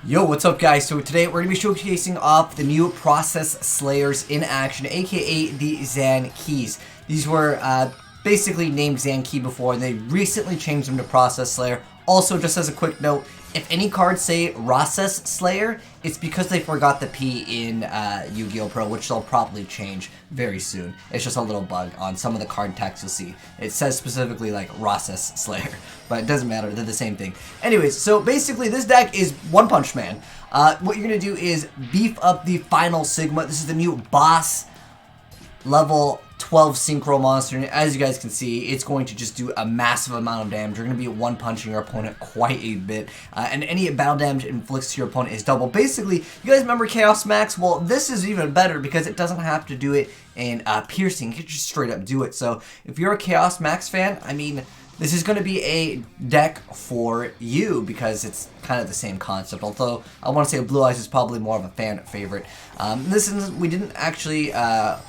Yo, what's up guys? So today we're going to be showcasing off the new ProcesSlayers in action, aka the Zan-Kis. These were basically named Zan-Ki before, and they recently changed them to ProcesSlayer. Also, just as a quick note, if any cards say ProcesSlayer, it's because they forgot the P in YGOPRO, which they'll probably change very soon. It's just a little bug on some of the card text you'll see. It says specifically like ProcesSlayer, but it doesn't matter, they're the same thing. Anyways, so basically this deck is One Punch Man. What you're going to do is beef up the final Sigma. This is the new boss level 12 synchro monster, and as you guys can see, it's going to just do a massive amount of damage. You're going to be one punching your opponent quite a bit, and any battle damage it inflicts to your opponent is double. Basically, you guys remember Chaos Max? Well, this is even better because it doesn't have to do it in piercing. You can just straight up do it. So if you're a Chaos Max fan, I mean, this is going to be a deck for you because it's kind of the same concept, although I want to say Blue Eyes is probably more of a fan favorite. This is, we didn't actually,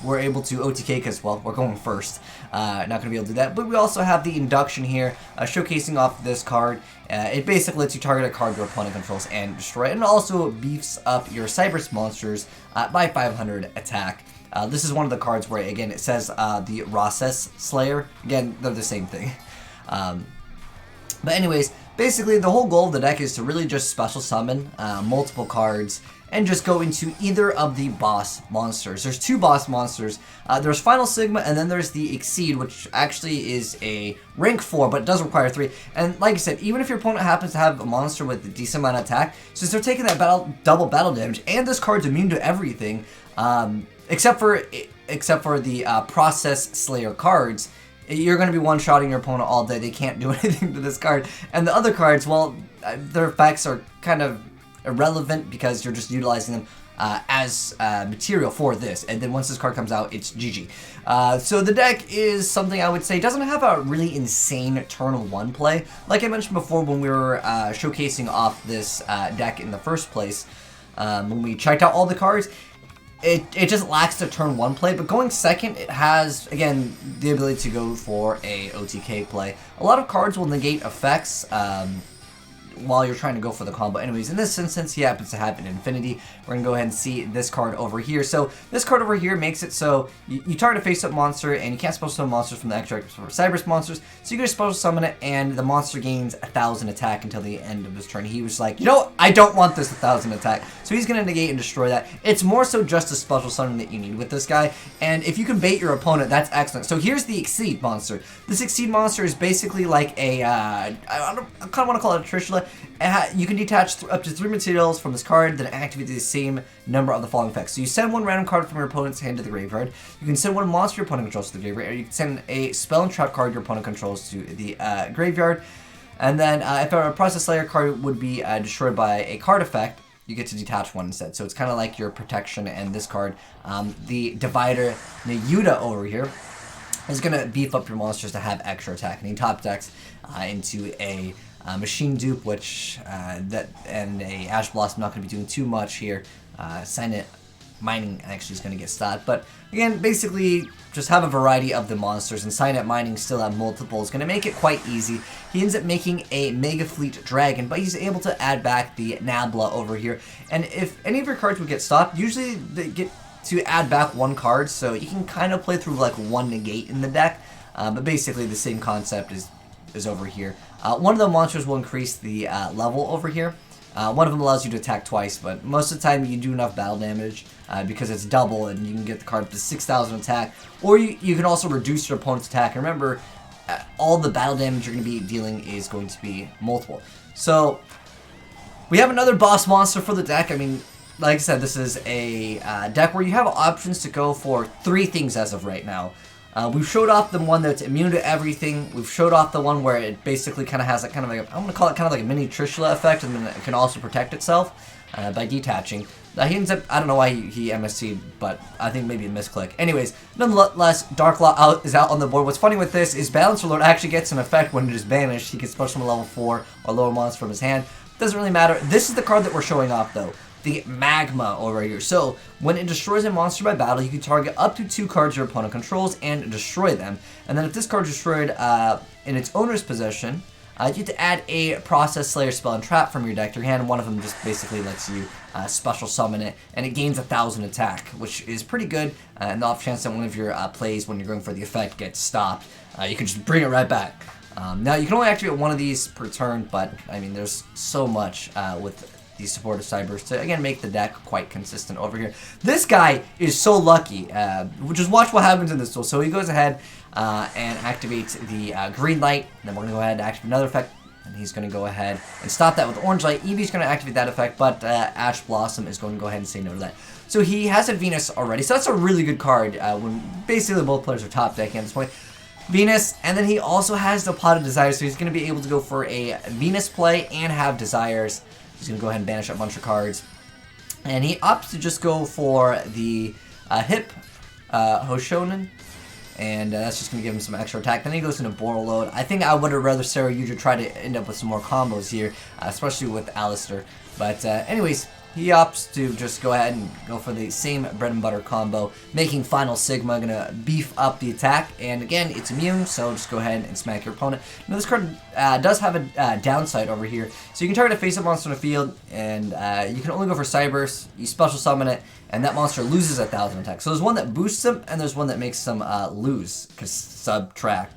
we're able to OTK because, well, we're going first. Not going to be able to do that, but we also have the induction here, showcasing off this card. It basically lets you target a card your opponent controls and destroy it, and also beefs up your Cyberse monsters by 500 attack. This is one of the cards where, again, it says the ProcesSlayer. Again, they're the same thing. But anyways, basically the whole goal of the deck is to really just special summon multiple cards and just go into either of the boss monsters. There's two boss monsters. There's Final Sigma, and then there's the Exceed, which actually is a rank 4, but it does require 3. And like I said, even if your opponent happens to have a monster with a decent amount of attack, since they're taking that double battle damage, and this card's immune to everything, except for the ProcesSlayer cards, you're going to be one-shotting your opponent all day. They can't do anything to this card. And the other cards, well, their effects are kind of irrelevant because you're just utilizing them as material for this. And then once this card comes out, it's GG. So the deck is something I would say doesn't have a really insane turn 1 play. Like I mentioned before when we were showcasing off this deck in the first place, when we checked out all the cards, it just lacks the turn 1 play, but going second, it has, again, the ability to go for a OTK play. A lot of cards will negate effects while you're trying to go for the combo. Anyways, in this instance, he happens to have an Infinity. We're going to go ahead and see this card over here. So this card over here makes it so you target a face-up monster, and you can't special summon monsters from the extract for Cyberse monsters, so you can just special summon it, and the monster gains 1,000 attack until the end of his turn. He was like, you know what? I don't want this 1,000 attack. So he's going to negate and destroy that. It's more so just a special summon that you need with this guy, and if you can bait your opponent, that's excellent. So here's the Exceed monster. This Exceed monster is basically like a, I kind of want to call it a Trishula. You can detach up to 3 materials from this card, then activate the same number of the following effects. So you send one random card from your opponent's hand to the graveyard. You can send one monster your opponent controls to the graveyard, or you can send a spell and trap card your opponent controls to the graveyard. And then if a ProcesSlayer card would be destroyed by a card effect, you get to detach one instead. So it's kind of like your protection, and this card, the Divider Nayuta over here, is going to beef up your monsters to have extra attack. And he top decks into a Machine Dupe, which and a Ash Blossom, not going to be doing too much here. Silent Mining actually is going to get stopped, but again, basically just have a variety of the monsters, and Silent Mining still have multiple. It's going to make it quite easy. He ends up making a Mega Fleet Dragon, but he's able to add back the Nabla over here, and if any of your cards would get stopped, usually they get to add back one card, so you can kind of play through like one negate in the deck, but basically the same concept is over here. One of the monsters will increase the level over here. One of them allows you to attack twice, but most of the time you do enough battle damage because it's double, and you can get the card up to 6,000 attack, or you can also reduce your opponent's attack. And remember, all the battle damage you're going to be dealing is going to be multiple. So we have another boss monster for the deck. I mean, like I said, this is a deck where you have options to go for 3 things as of right now. We've showed off the one that's immune to everything. We've showed off the one where it basically kind of has a kind of like I'm going to call it kind of like a mini Trishula effect, and then it can also protect itself by detaching. He ends up, I don't know why he MSC'd, but I think maybe a misclick. Anyways, nonetheless, Dark Law is out on the board. What's funny with this is Balancer Lord actually gets an effect when it is banished. He can special summon a level 4 or lower monster from his hand. Doesn't really matter. This is the card that we're showing off though. The Magma over here. So, when it destroys a monster by battle, you can target up to 2 cards your opponent controls and destroy them. And then if this card is destroyed in its owner's possession, you have to add a ProcesSlayer spell and trap from your deck to your hand. One of them just basically lets you special summon it, and it gains 1,000 attack, which is pretty good. And the off chance that one of your plays when you're going for the effect gets stopped, you can just bring it right back. Now, you can only activate one of these per turn, but, I mean, there's so much with these supportive cybers to, again, make the deck quite consistent over here. This guy is so lucky. Just watch what happens in this duel. So he goes ahead and activates the green light. Then we're going to go ahead and activate another effect. And he's going to go ahead and stop that with orange light. Eevee's going to activate that effect, but Ash Blossom is going to go ahead and say no to that. So he has a Venus already. So that's a really good card when basically both players are top decking at this point. Venus, and then he also has the Pot of Desires, so he's going to be able to go for a Venus play and have Desires. He's going to go ahead and banish a bunch of cards. And he opts to just go for the Hip Hoshonen, and that's just going to give him some extra attack. Then he goes into Boral Load. I think I would have rather Sarah Yuja try to end up with some more combos here, especially with Alistair. But anyways, he opts to just go ahead and go for the same bread and butter combo, making Final Sigma gonna beef up the attack. And again, it's immune, so just go ahead and smack your opponent. Now this card does have a downside over here, so you can target a face-up monster in the field, and you can only go for Cyberse. You special summon it, and that monster loses 1,000 attack. So there's one that boosts him, and there's one that makes him lose, because Subtra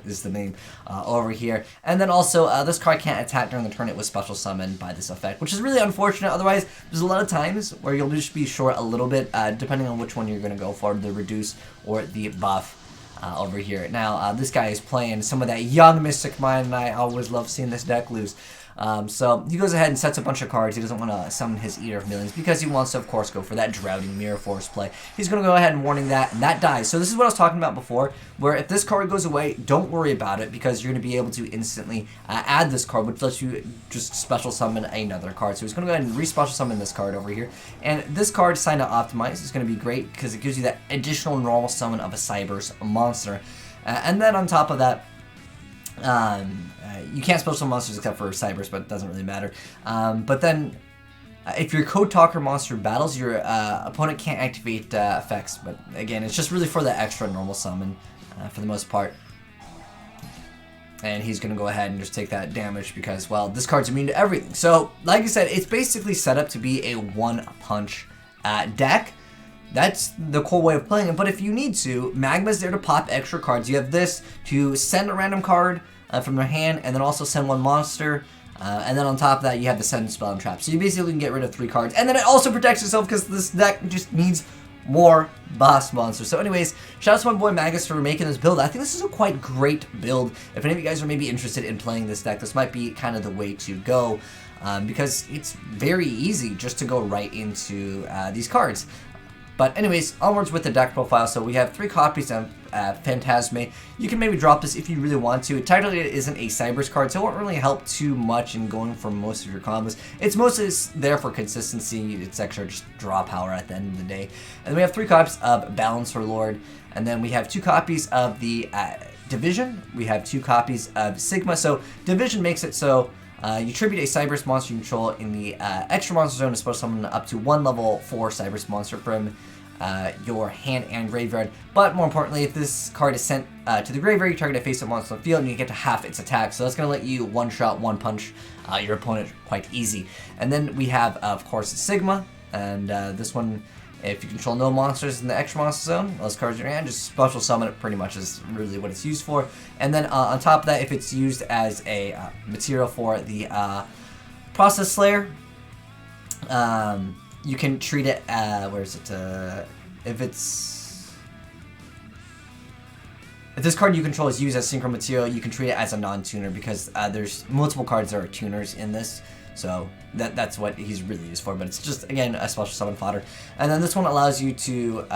is the name over here. And then also, this card can't attack during the turn it was special summoned by this effect, which is really unfortunate. Otherwise, there's a lot of times where you'll just be short a little bit, depending on which one you're going to go for, the reduce or the buff over here. Now, this guy is playing some of that young Mystic Mind, and I always love seeing this deck lose. So he goes ahead and sets a bunch of cards. He doesn't want to summon his Eater of Millions because he wants to, of course, go for that Drowning Mirror Force play. He's going to go ahead and warning that, and that dies. So this is what I was talking about before, where if this card goes away, don't worry about it because you're going to be able to instantly add this card, which lets you just special summon another card. So he's going to go ahead and re-special summon this card over here. And this card, Sign to Optimize, is going to be great because it gives you that additional normal summon of a Cyberse monster. And then on top of that, you can't special summon monsters except for Cyberse, but it doesn't really matter. But then, if your Code Talker monster battles, your opponent can't activate effects. But again, it's just really for the extra normal summon for the most part. And he's going to go ahead and just take that damage because, well, this card's immune to everything. So, like I said, it's basically set up to be a one-punch deck. That's the cool way of playing it, but if you need to, Magma's there to pop extra cards. You have this to send a random card from your hand, and then also send one monster, and then on top of that, you have the send spell and trap. So you basically can get rid of 3 cards, and then it also protects yourself because this deck just needs more boss monsters. So anyways, shout out to my boy Magus for making this build. I think this is a quite great build. If any of you guys are maybe interested in playing this deck, this might be kind of the way to go, because it's very easy just to go right into these cards. But anyways, onwards with the deck profile. So we have 3 copies of Phantasme. You can maybe drop this if you really want to. It technically isn't a Cyberse card, so it won't really help too much in going for most of your combos. It's mostly there for consistency. It's extra just draw power at the end of the day. And then we have 3 copies of Balancer Lord. And then we have 2 copies of the Division. We have 2 copies of Sigma. So Division makes it so you tribute a Cyberse monster you control in the extra monster zone to special summon up to 1 level 4 Cyberse monster from your hand and graveyard. But more importantly, if this card is sent to the graveyard, you target a face-up monster on the field and you get to half its attack. So that's going to let you one-shot, one-punch your opponent quite easy. And then we have, of course, Sigma. And this one, if you control no monsters in the extra monster zone, those cards in your hand, just special summon it pretty much is really what it's used for. And then on top of that, if it's used as a material for the ProcesSlayer, you can treat it, where is it, if this card you control is used as synchro material, you can treat it as a non-tuner because there's multiple cards that are tuners in this. So that's what he's really used for, but it's just, again, a special summon fodder. And then this one allows you to,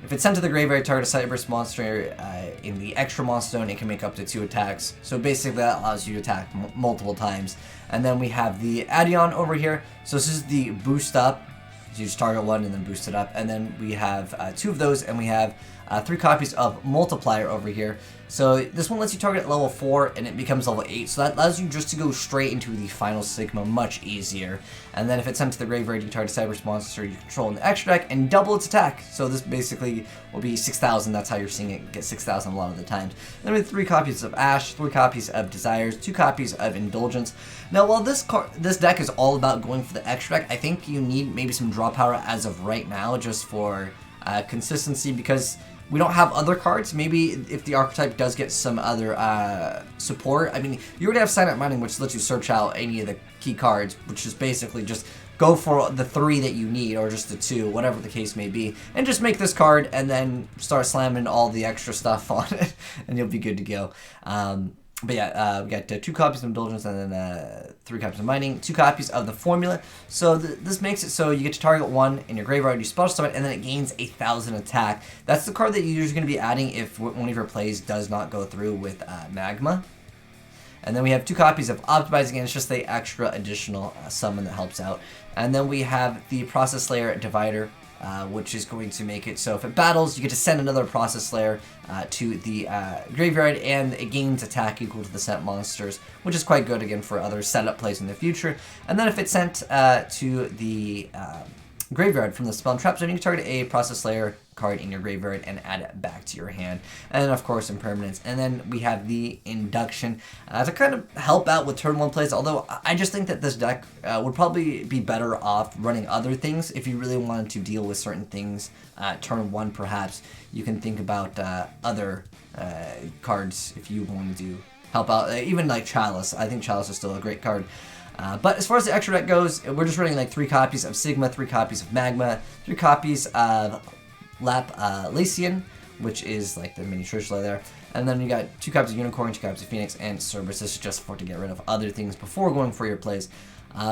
if it's sent to the graveyard, target a Cyberse monster in the extra monster zone, it can make up to 2 attacks. So basically that allows you to attack multiple times. And then we have the Adion over here. So this is the boost up. You just target 1 and then boost it up. And then we have 2 of those, and we have 3 copies of Multiplier over here. So this one lets you target at level 4 and it becomes level 8. So that allows you just to go straight into the final Sigma much easier. And then if it's sent to the graveyard, you target a Cyberse monster you control in the extra deck and double its attack. So this basically will be 6,000. That's how you're seeing it get 6,000 a lot of the times. Then we have 3 copies of Ash, 3 copies of Desires, 2 copies of Indulgence. Now while this deck is all about going for the extra deck, I think you need maybe some draw power as of right now just for consistency, because we don't have other cards. Maybe if the archetype does get some other support. I mean, you already have Silent Mining, which lets you search out any of the key cards, which is basically just go for the 3 that you need, or just the 2, whatever the case may be, and just make this card and then start slamming all the extra stuff on it, and you'll be good to go. But yeah, we got 2 copies of Indulgence and then 3 copies of Mining, 2 copies of the Formula. So this makes it so you get to target 1 in your graveyard, you spell summon, and then it gains 1,000 attack. That's the card that you're usually going to be adding if one of your plays does not go through with Magma. And then we have 2 copies of Optimize. Again, it's just the extra additional summon that helps out. And then we have the ProcesSlayer Divider, which is going to make it so if it battles, you get to send another ProcesSlayer to the graveyard, and it gains attack equal to the sent monsters, which is quite good, again, for other setup plays in the future. And then if it's sent to the graveyard from the spell and trap zone, you can target a ProcesSlayer card in your graveyard and add it back to your hand. And then, of course, impermanence. And then we have the Induction to kind of help out with turn 1 plays, although I just think that this deck would probably be better off running other things. If you really wanted to deal with certain things turn 1, perhaps you can think about other cards if you wanted to help out, even like Chalice. I think Chalice is still a great card. But as far as the extra deck goes, we're just running like 3 copies of Sigma, 3 copies of Magma, 3 copies of Lacian, which is like the mini Trishla there. And then you got 2 copies of Unicorn, 2 copies of Phoenix, and Cerberus. This is just for to get rid of other things before going for your plays.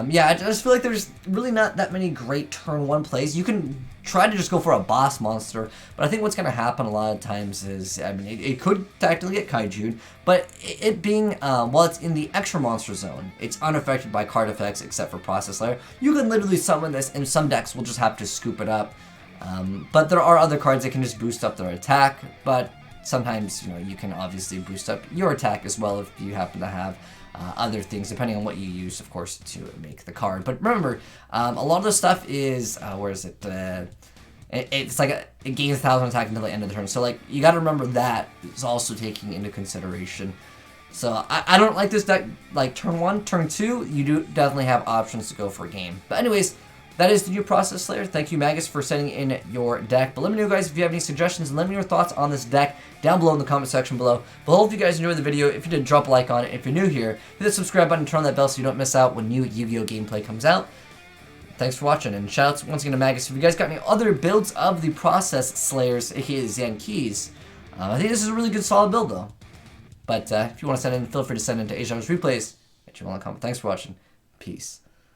Yeah, I just feel like there's really not that many great turn 1 plays. You can try to just go for a boss monster, but I think what's going to happen a lot of times is, I mean, it could technically get Kaiju'd, but it being, while it's in the extra monster zone, it's unaffected by card effects except for ProcesSlayer. You can literally summon this, and some decks will just have to scoop it up. But there are other cards that can just boost up their attack, but sometimes, you know, you can obviously boost up your attack as well if you happen to have other things, depending on what you use, of course, to make the card. But remember, a lot of the stuff is, where is it? It's like it gains 1,000 attack until the end of the turn. So, like, you got to remember that is also taking into consideration. So, I don't like this deck, like, turn 1, turn 2, you do definitely have options to go for a game. But anyways, that is the new ProcesSlayer. Thank you, Magus, for sending in your deck. But let me know, guys, if you have any suggestions, and let me know your thoughts on this deck down below in the comment section below. But hope you guys enjoyed the video. If you did, drop a like on it. If you're new here, hit the subscribe button and turn on that bell so you don't miss out when new Yu-Gi-Oh! Gameplay comes out. Thanks for watching, and shoutouts once again to Magus. If you guys got any other builds of the ProcesSlayers, aka Zan-Kis, I think this is a really good, solid build, though. But if you want to send in, feel free to send in to AzneyesReplays. At your comment. Thanks for watching. Peace.